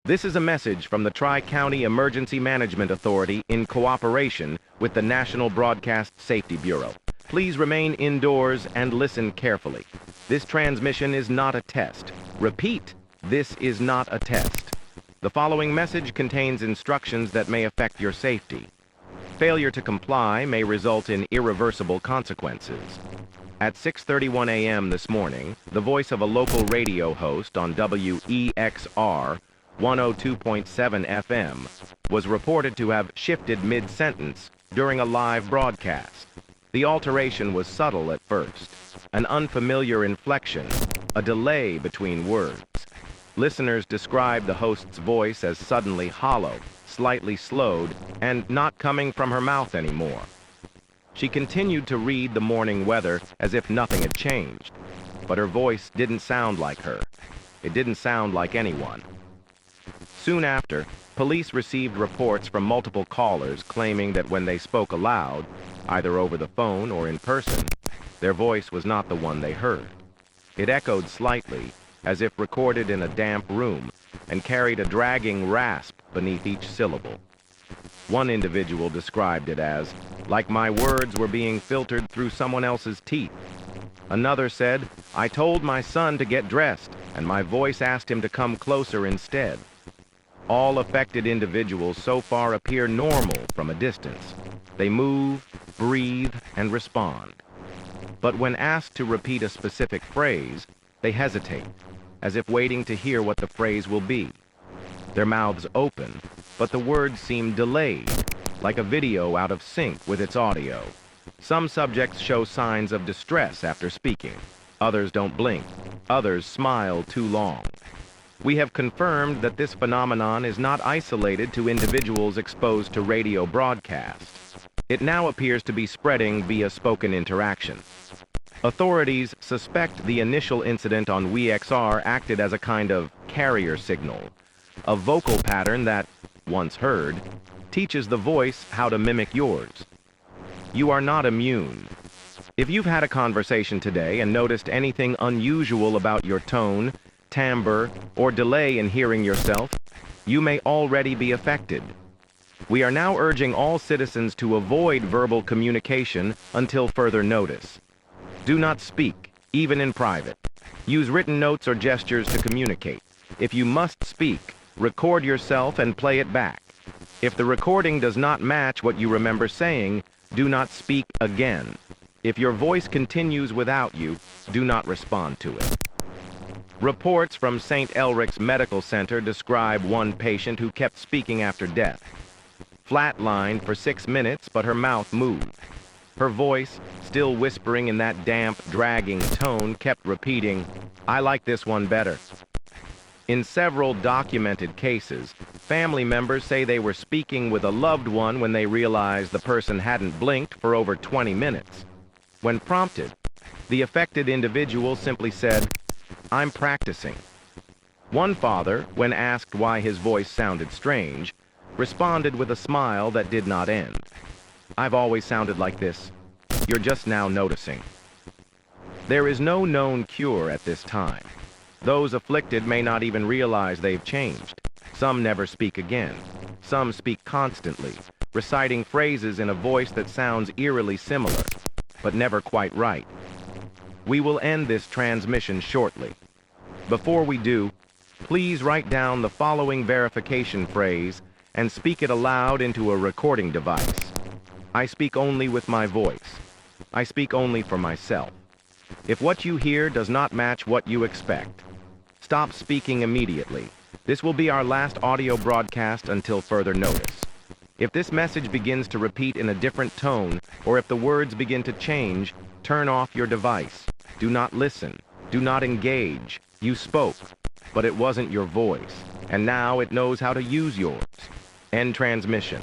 This is a message from the Tri-County Emergency Management Authority in cooperation with the National Broadcast Safety Bureau. Please remain indoors and listen carefully. This transmission is not a test. Repeat, this is not a test. The following message contains instructions that may affect your safety. Failure to comply may result in irreversible consequences. At 6:31 a.m. this morning, the voice of a local radio host on WEXR 102.7 FM was reported to have shifted mid-sentence during a live broadcast. The alteration was subtle at first, an unfamiliar inflection, a delay between words. Listeners described the host's voice as suddenly hollow, slightly slowed, and not coming from her mouth anymore. She continued to read the morning weather as if nothing had changed, but her voice didn't sound like her. It didn't sound like anyone. Soon after, police received reports from multiple callers claiming that when they spoke aloud, either over the phone or in person, their voice was not the one they heard. It echoed slightly, as if recorded in a damp room, and carried a dragging rasp beneath each syllable. One individual described it as, like my words were being filtered through someone else's teeth. Another said, I told my son to get dressed, and my voice asked him to come closer instead. All affected individuals so far appear normal from a distance. They move, breathe, and respond. But when asked to repeat a specific phrase, they hesitate, as if waiting to hear what the phrase will be. Their mouths open, but the words seem delayed, like a video out of sync with its audio. Some subjects show signs of distress after speaking. Others don't blink. Others smile too long. We have confirmed that this phenomenon is not isolated to individuals exposed to radio broadcasts. It now appears to be spreading via spoken interaction. Authorities suspect the initial incident on WEXR acted as a kind of carrier signal, a vocal pattern that, once heard, teaches the voice how to mimic yours. You are not immune. If you've had a conversation today and noticed anything unusual about your tone, timbre, or delay in hearing yourself, you may already be affected. We are now urging all citizens to avoid verbal communication until further notice. Do not speak, even in private. Use written notes or gestures to communicate. If you must speak, record yourself and play it back. If the recording does not match what you remember saying, do not speak again. If your voice continues without you, do not respond to it. Reports from St. Elric's Medical Center describe one patient who kept speaking after death. Flatlined for 6 minutes, but her mouth moved. Her voice, still whispering in that damp, dragging tone, kept repeating, I like this one better. In several documented cases, family members say they were speaking with a loved one when they realized the person hadn't blinked for over 20 minutes. When prompted, the affected individual simply said, I'm practicing. One father, when asked why his voice sounded strange, responded with a smile that did not end. I've always sounded like this. You're just now noticing. There is no known cure at this time. Those afflicted may not even realize they've changed. Some never speak again. Some speak constantly, reciting phrases in a voice that sounds eerily similar, but never quite right. We will end this transmission shortly. Before we do, please write down the following verification phrase and speak it aloud into a recording device. I speak only with my voice. I speak only for myself. If what you hear does not match what you expect, stop speaking immediately. This will be our last audio broadcast until further notice. If this message begins to repeat in a different tone, or if the words begin to change, turn off your device. Do not listen. Do not engage. You spoke, but it wasn't your voice, and now it knows how to use yours. End transmission.